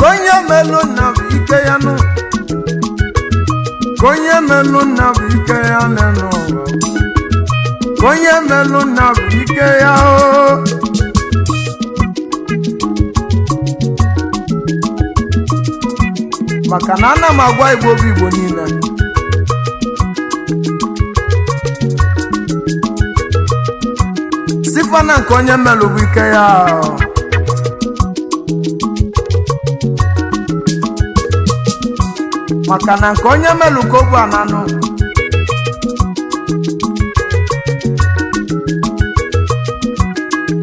Onye melu na ike ya nụ onye melu na ike ya nenu onye melu na ike ya o maka na ana m agwa Igbo bụ Igbo niile sifana nke onye melu bụ ike ya maka na nke onye melu ka ogbu ananụ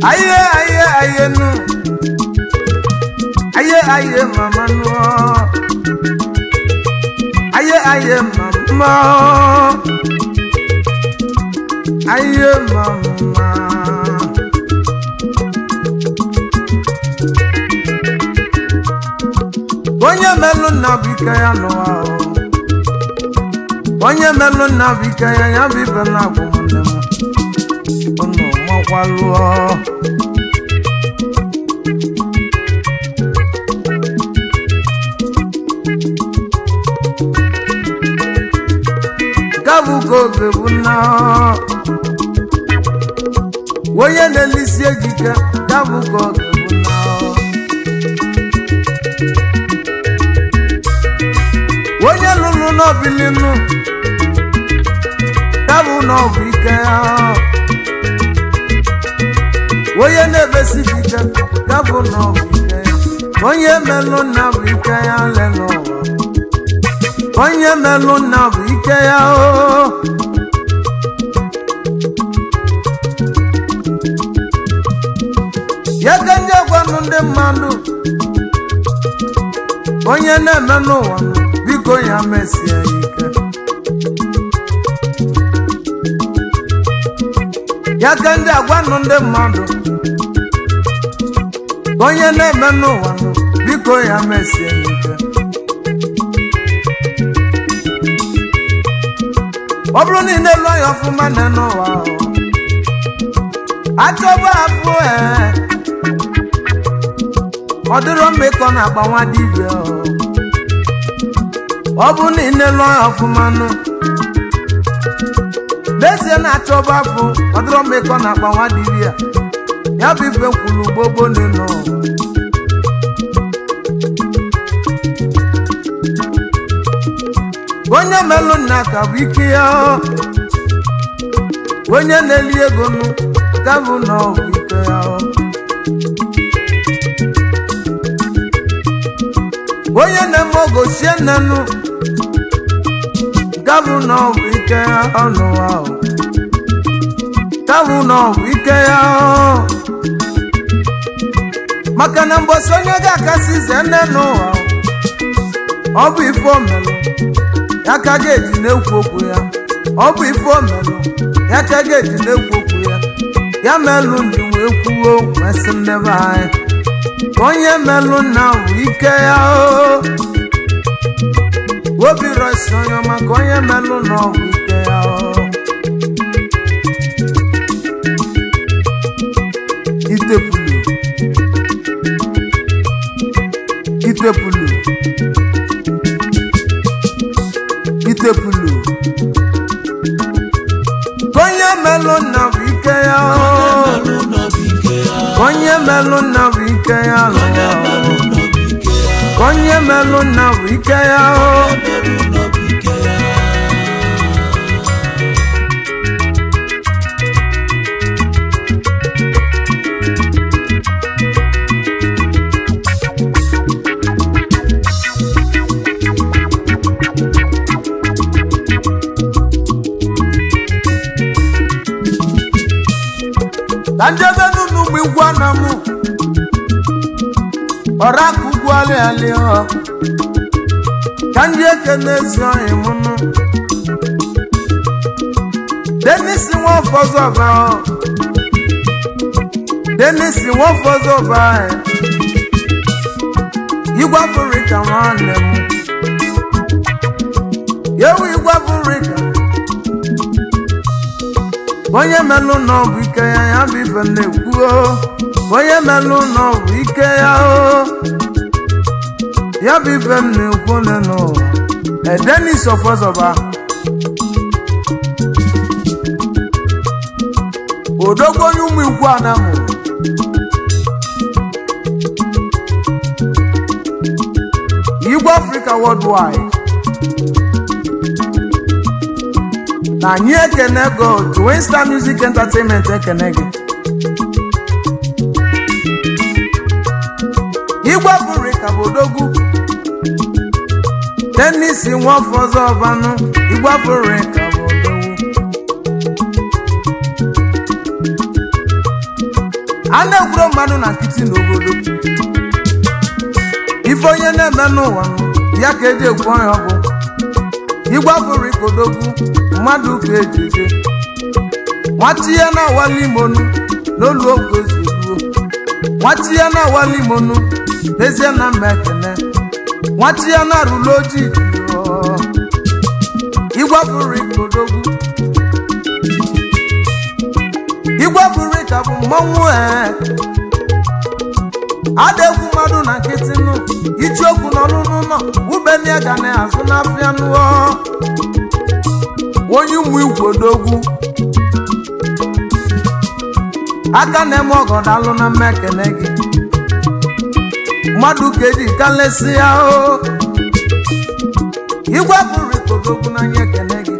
aye nu aye mama nu aye mama aye mama onye melu na bika ya no onye melu na bika ya bibe na agwụ nne m ono makwalu gabu ko gebu na onye na-elisi ejike gabu ko gebu na onye lụrụ n'obilinu gabu n'ọbụ ike ya onye na-ebesi ike gabu n'ọbụ ike ya onye melụ na bụ ike ya lele ụwa onye melụ na bụ ike ya o ya ka ndị gwanụ ndị mmadụ onye na-eme n'ụwa biko ya mesie ike ya ka ndị agwanụ ndị mmadụ onye na-eme n'ụwa biko ya mesie ike ọ bụrụ na ị na-elu anya ọfụma na n'ụwa achọba afụ ọ dịrọ mma ịkọ na-agba nwa dibịa ọ bụ na ị na-elu anya ọfụma nụ n'ezie na-achọba afụ ọ dịrọ mma ịkọ na-agba nwa dibịa ya bụ ife kwuru gbogbo n'ụlọ onye melụ nna ka bụ ike ya onye na-eli ego nụ ka bụ na ọ bụ ike ya onye na-eme ogo sie nnenụ ka bụ na ọ bụ ike ya n'ụwa ka bụ na ọ bụ ike ya maka na mbọsị onye ga-akasị ize nne n'ụwa ọ bụ ife omelụ ya ka ga-eji na-ekwu okwu ya ọ bụ ife omelụ ya ka ga-eji na-ekwu okwu ya ya melụ ndị wee kwuo mesị ndebe anyị onye melụ na bụ ike ya obi rọsi onye maka onye melụ na ọ bụ ike ya itepulu onye melụ na bụ ike ya onye melụ na bụ ike ya onye melụ na bụ ike ya Tanjebe nunu mwigwa na mu Ora kugwale alio Kanje kenesi imunu Denisi won fozoba Denisi won fozoba Igwa Africa nwanne mu Yewu Igwa Africa Onye melu no bu ike ya bife na-ekwu Onye melu no bu ike ya bife na-ekwu no Dennis Ofozoba Odogwo onye ụmụ ikwu anamu Igwe Africa worldwide na nye ekene go to Winston Music Entertainment ekene gị Igwe Africa bụ odogwu Dennis Ofozoba Igwe Africa bụ odogwu a na-ekwuru mmadụ na nkịtị n'obodo ife onye na-eme n'ụwa ya ka eji ekwu onye ọ bụ Igwe Africa odogwu mmadụ ka ejije nwati ya na awali monu n'olu okwu ezuruo nwati ya na awali monu n'ezie na mmekene nwati ya na rụlụ ojii Igwe Africa odogwu Igwe Africa bụ mmanwụ adegwu mmadụ na nkịtị nụ ichi okwu n'ọnụnụ nọ ubenia ga na-azụ n'afịa nụọ onye ụmụ igwe odogwu aka na-eme ọgọdalụ na mmekene gị mmadụ ka eji kalesi ya Igwe Africa odogwu na nye ekene gị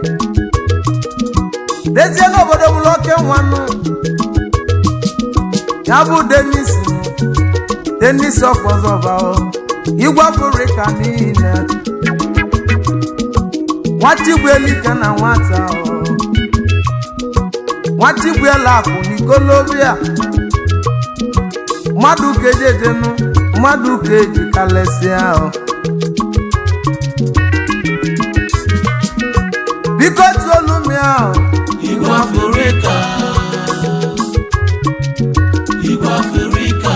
dezie n'obodo bụla oke nwanụ ya bụ Dennis Ofozoba Igwe Africa niile nwati gbuelike na nwata nwati gbuela akụ n'ikolobia mmadụ ka eji edenu mmadụ ka eji kalesịa biko tolu ya Igwe Africa Igwe Africa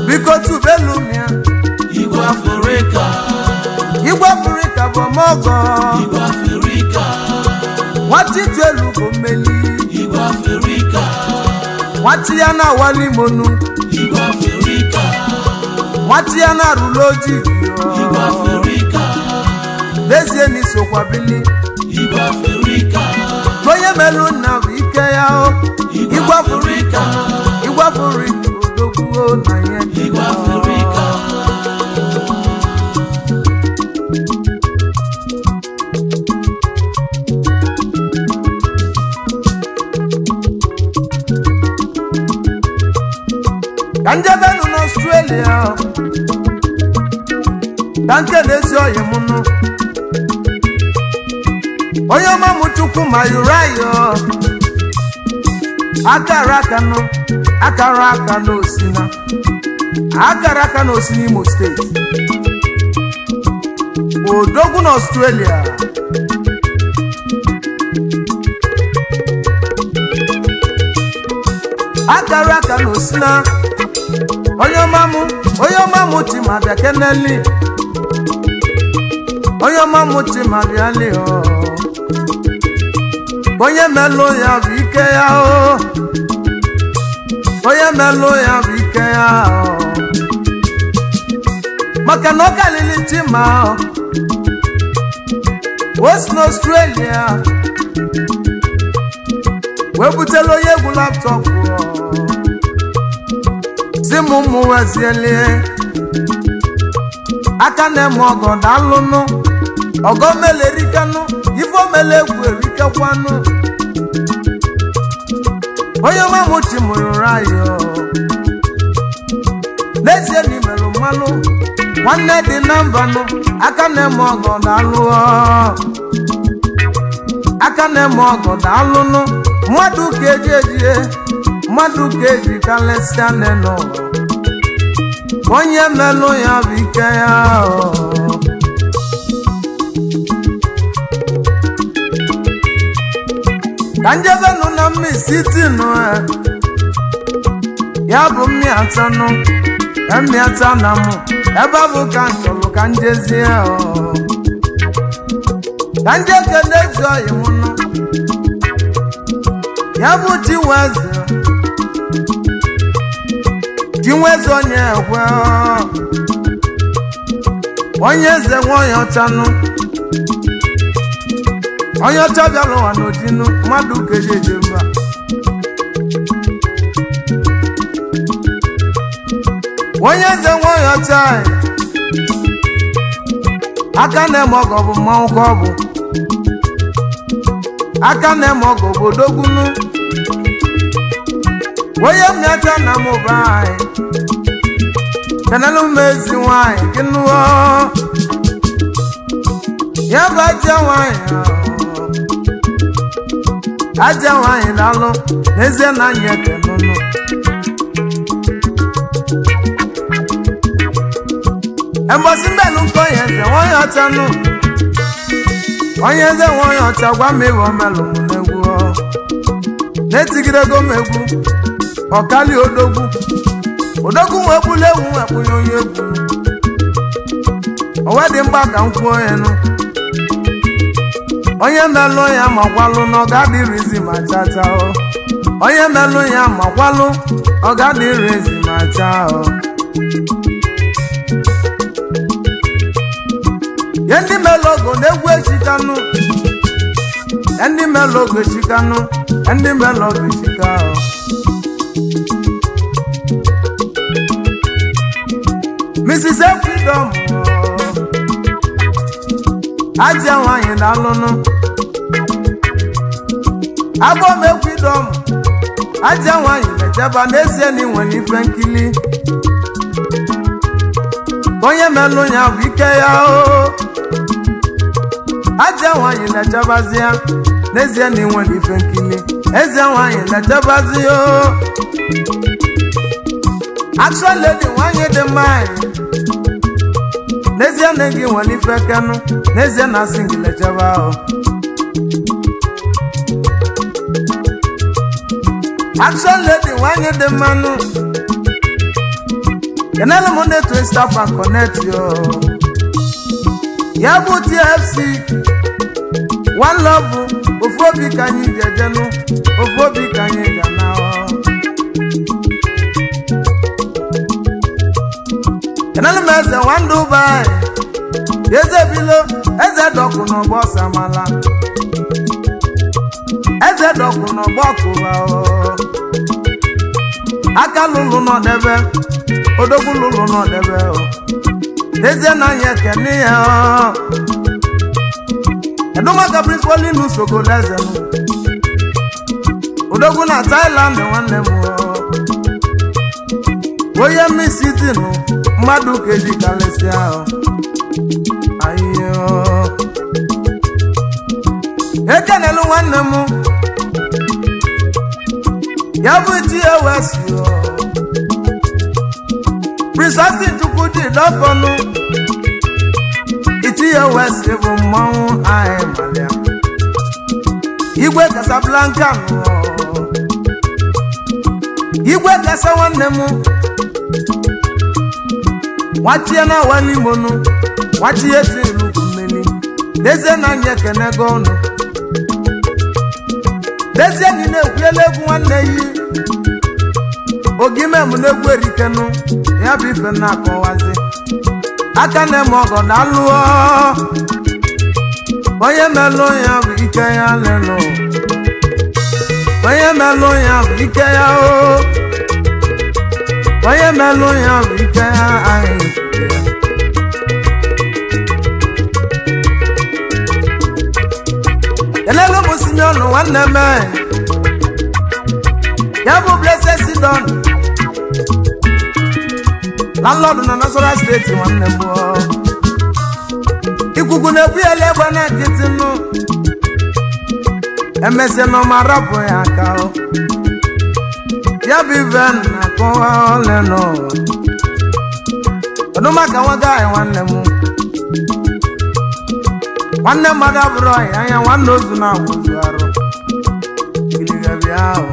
biko tubelu ya Igwe Africa Igwe Africa bụ mogo Igwe Africa nwati telu bụ mmeli Igwe Africa nwati ya na awali monu Igwe Africa nwati ya na rụlụ ojii Igwe Africa lezie n'isokwa bili Igwe Africa onye melu nna bụ ike ya Igwe Africa Igwe Africa odogwu na ya Igwe Africa Kanjebenu n'Australia Kanke n'ezi oyi mụnụ onye ọma mụ Chukwu ma yurayo akara aka n'Osina akara aka n'Osina Imo steeti odogwu n'Australia akara aka n'Osina onye ọma mụ ti ma bịa keneli onye ọma mụ ti ma bịa li onye melu ya bụ ike ya onye melu ya bụ ike ya maka na ọ kalili chima West Australia wee butela onye egwu laptọpụ si mụ wezielie aka na-eme ọgọ daalụnụ ọgọ mele erikanụ ife omele egwu erikekwanụ onye ọma mụ chi mụrụ rayo n'ezie n'imerụ mmanụ nwanne dị na mbanụ aka na-eme ọgọ daalụ aka na-eme ọgọ daalụnụ mmadụ ka eji ejie mmadụ ga-eji kalesịa n'ụwa onye melụ ya bụ ike ya ka njebenụ na mmisi tinụ ya bụ mmịatanụ mmịata na mụ ebe ọ bụ ka nchọrọ ka njezie ka nje kele ezi oyi mụnụ ya bụ Chinweze onye ekwe onye eze nwe onye ọchanụ onye ọcha bịara ụwa n'ojinu mmadụ kejeje mba onye eze nwe onye ọcha aka na-eme ọgọ bụ mmanwụ ka ọ bụ aka na-eme ọgọ bụ odogwunu onye mmịata na mụba anyị kenelu mmezi nwanyị gịnụọ ya bụ aja nwanyị na-alụ n'ezie na anyị ekenụnụ embosi mbelu nke onye eze nwanyị ọchanụ onye eze nwanyị ọcha gwa m ịghọ melụ m n'egwu na-etigidego m egwu ọkali odogwu nwe gbula ewu nwekpunye onye egwu owe dị mgba ka m kwuo ya nụ onye melụ ya makwalụ na ọ ga-adịrịzi ma chacha onye melụ ya makwalụ ọ ga-adịrịzi ma chaa ye ndị melogo na-egwu echikanụ ndị melogo echikanụ ndị melogo echika Mrs. Freedom aja nwanyị na-alụnụ agbom Freedom aja nwanyị na-echeba n'ezie na inwere ife nkili onye melụ ya bụ ike ya aja nwanyị na-echebazi ya n'ezie na inwere ife nkili eze nwanyị na-echebazi Action lady nwanyị dị mma n'ezie na gị nwere ife kenụ n'ezie na singile chebe ahụ Action lady nwanyị dị mmanụ kenelu m na-etu staff and connect ya bụ TFC one love ofu obi ka anyị jejenụ ofu obi ka anyị gana kenelu m eze nwandu bai eze bilo eze dọkụ n'ọgbọ samala eze dọkụ n'ọgbọ kụba aka lụlụ n'ọdebe odogwu lụlụ n'ọdebe eze na anya ekene ya edumaka principal inu sogoleze odogwu na Thailand nwanne m onye mmisi dịnụ mmadụ keji kalesịa ayo ekenelu nwanne m ya bụ TOS Prisasi Chukwudi dọfọnụ TOS bụ mmanwụ anyị malia Igwe Casablanca Igwe Kasa nwanne m wachie na wali monu wachie tilu kumeli deze na nye kenego ọnụ deze ni na-ekwuele egwu nwanne yi ogime m na-egwu erikenu ya bụ ife na-akọwazi aka na-eme ọgọ na-alụọ onye melụ ya bụ ike ya lelu onye melụ ya bụ ike ya onye melụ ya bụ ike ya anyị elelu m sinye ọnụ nwanne m ya bụ Blessed Sidon landlord na Nasarawa steeti nwanne m ikuku na-ebu ya legba na nkịtị nụ emesịa na ọma rapụ ya aka ya bụ ife na-akọwa ole n'ụwa ọdụmaka nwoke anyị nwanne mmadụ abụrụ ọhịa anya nwanne ozu na-agwụzu arụ kiligabi ahụ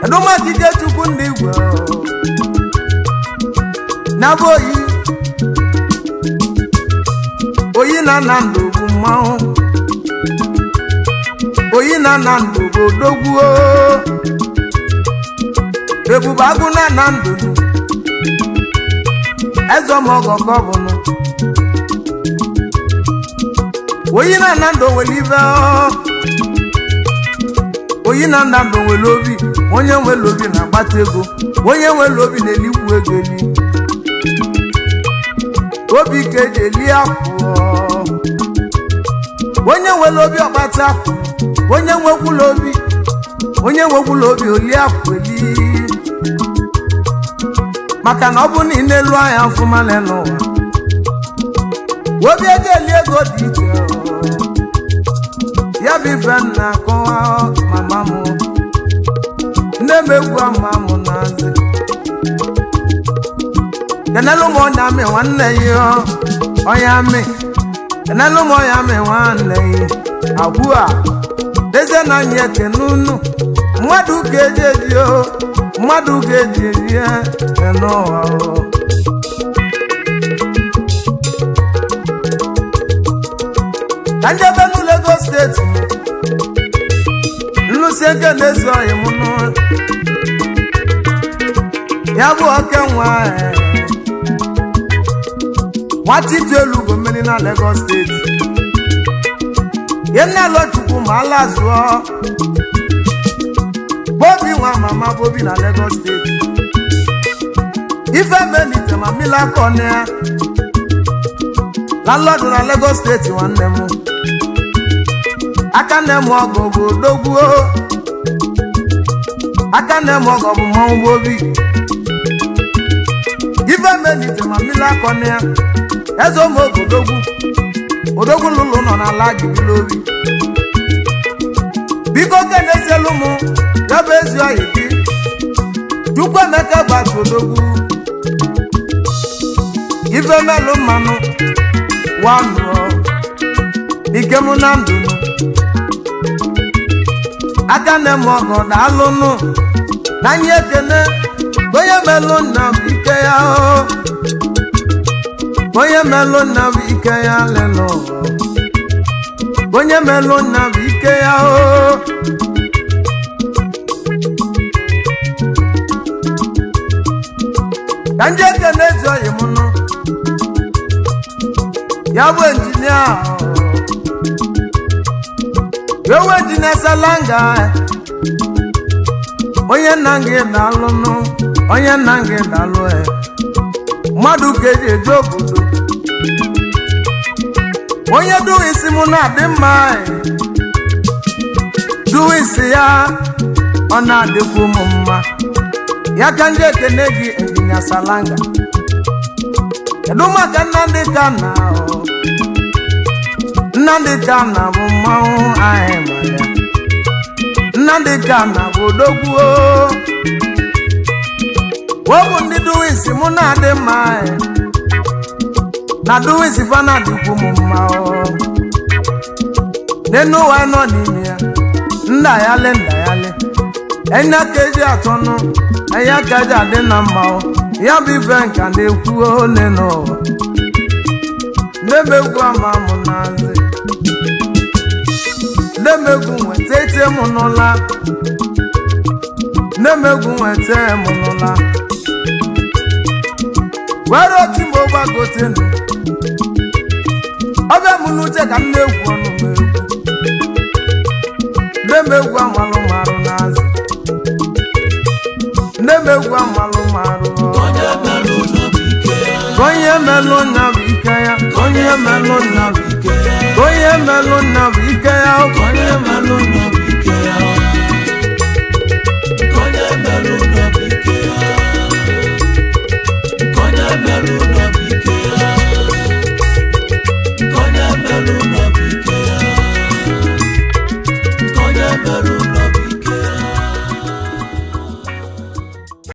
ọdụmaka ike chukwu ndị igwe na-abụ oyi na nna ndụ bụ mmanwụ oyi na nna ndụ bụ odogwu ebube agụ na nna ndụ eze ọmọgọgọ bụnụ oyi na nna ndụ nwere ibe oyi na nna ndụ nwere obi onye nwere obi na-agbata ego onye nwere obi na-elikwu ego eli obi ka eji eli akwụ onye nwere obi ọgbata akwụ onye nwekwula obi oli akwụ eli maka na ọ bụ na ị na-elu anya ọfụma n'ụwa obi eji eli ego dị iche ya bụ ife na-akọwa mama m nne m egwu ama m na nzi kenelu m ọnya amị nwanne ya ọnya amị kenelu m ọnya amị nwanne ya agwụ a eze na anyị ekene unu mmadụ ga-eji eji mmadụ ga-eji eji n'ụwa ka njebe n'ụlọ Lagos steeti nlụsi eke na-ezi ọyị m nụ ya bụ oke nwata ije elugo mmeri na Lagos steeti ihe nna Chukwu ma ala zụọ Bobi nwa mama Bobi na Lagos steeti ife menite ma mila kọne ya landlord na Lagos steeti nwanne m aka nne m ọgọ bụ odogwu aka nne m ọgọ bụ mmanwụ Bobi ife menite ma mila kọne ya eze ụmụ odogwu lụlụ nọ n'ala gibili obi biko kenezelu m ya bụ ezi ọyị gị Chukwu Emeka gbatu odogwu ife melụ mmanụ wanụọ ike mụ na ndụ aka nne m ọgọ daalụnụ na nye ekene onye melụ nna bụ ike ya onye melụ nna bụ ike ya lelụ onye melụ nna bụ ike ya ka nje ekene ezi ọyị m nụ ya bụ injinia yowe injinia Salanga onye nna gị daalụ nụ onye nna gị daalụ mmadụ ga-eji eje obodo onye duwe isi m na-adị mma duwe isi ya ọ na-adịkwu m mma ya ka nje ekene gị injinia Salanga kedu maka Nnamdị Kana bụ mmanwụ anyị ma ya Nnamdị Kana bụ odogwu ọ bụ ndị duwisi mụ na-adị mma na duwisi fa na-adịkwu m mma n'enu ụwa nọ n'ime ya ndayalị enye ka eji atọnụ enye ka eji adị na mma ya bụ ife nka na-ekwu ole n'ụwa ndemegwu ama m na nzi ndemegwu nweta ete m n'ụla ndemegwu nweta m n'ụla were otu mgbe gbagotenu ọbịa m n'uche ka m na-egwu ọnụ m egwu ndemegwu amalụ marụ n'azụ ndemegwu amalụ marụ onye melụ nna bụ ike ya onye melụ nna bụ ike ya onye melụ nna bụ ike ya onye melụ nna bụ